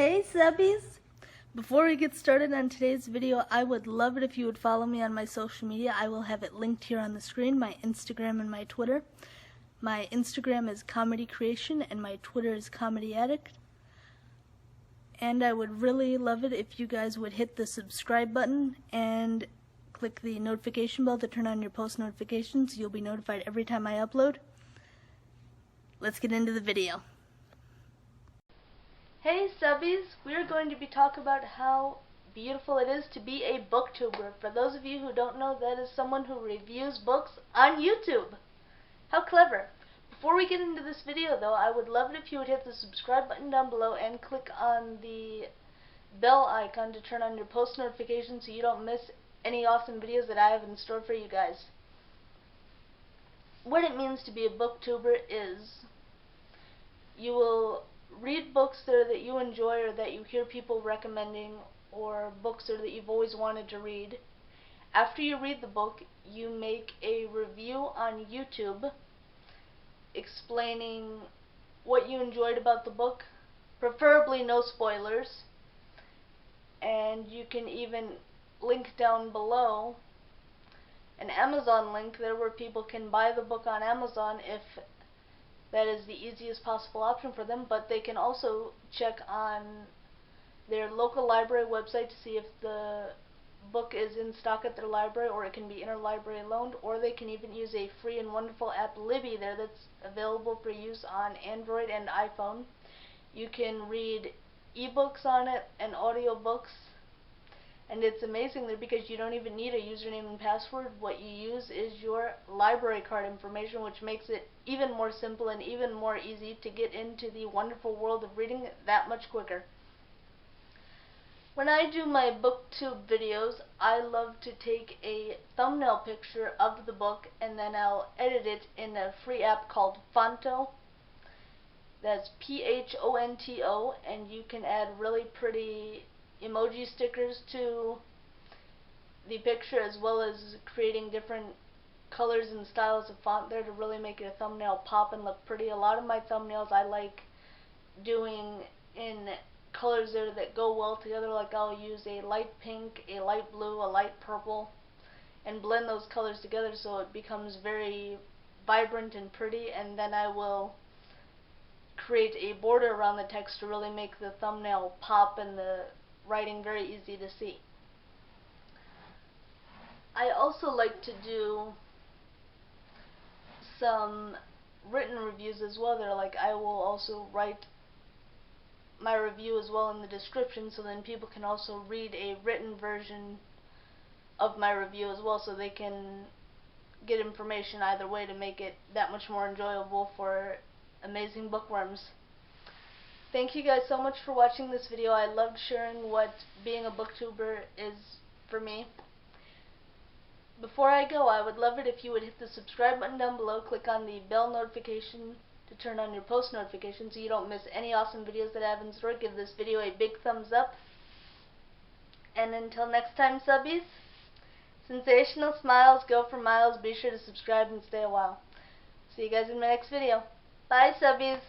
Hey subbies! Before we get started on today's video, I would love it if you would follow me on my social media. I will have it linked here on the screen, my Instagram and my Twitter. My Instagram is Comedy Creation and my Twitter is Comedy Addict. And I would really love it if you guys would hit the subscribe button and click the notification bell to turn on your post notifications. You'll be notified every time I upload. Let's get into the video. Hey subbies, we're going to be talking about how beautiful it is to be a booktuber. For those of you who don't know, that is someone who reviews books on YouTube. How clever. Before we get into this video though, I would love it if you would hit the subscribe button down below and click on the bell icon to turn on your post notifications so you don't miss any awesome videos that I have in store for you guys. What it means to be a booktuber is you will read books that you enjoy or that you hear people recommending, or books that you've always wanted to read. After you read the book, you make a review on YouTube explaining what you enjoyed about the book, preferably no spoilers, and you can even link down below an Amazon link there where people can buy the book on Amazon if that is the easiest possible option for them, but they can also check on their local library website to see if the book is in stock at their library, or it can be interlibrary loaned, or they can even use a free and wonderful app Libby there that's available for use on Android and iPhone. You can read ebooks on it and audiobooks, and it's amazing there because you don't even need a username and password. What you use is your library card information, which makes it even more simple and even more easy to get into the wonderful world of reading that much quicker. When I do my booktube videos, I love to take a thumbnail picture of the book and then I'll edit it in a free app called Phonto. That's Phonto, and you can add really pretty emoji stickers to the picture, as well as creating different colors and styles of font there to really make your thumbnail pop and look pretty. A lot of my thumbnails I like doing in colors there that go well together, like I'll use a light pink, a light blue, a light purple, and blend those colors together so it becomes very vibrant and pretty, and then I will create a border around the text to really make the thumbnail pop and the writing very easy to see. I also like to do some written reviews as well. They're like, I will also write my review as well in the description, so then people can also read a written version of my review as well, so they can get information either way to make it that much more enjoyable for amazing bookworms. Thank you guys so much for watching this video. I loved sharing what being a booktuber is for me. Before I go, I would love it if you would hit the subscribe button down below, click on the bell notification to turn on your post notifications so you don't miss any awesome videos that I have in store. Give this video a big thumbs up. And until next time, subbies, sensational smiles go for miles. Be sure to subscribe and stay a while. See you guys in my next video. Bye, subbies.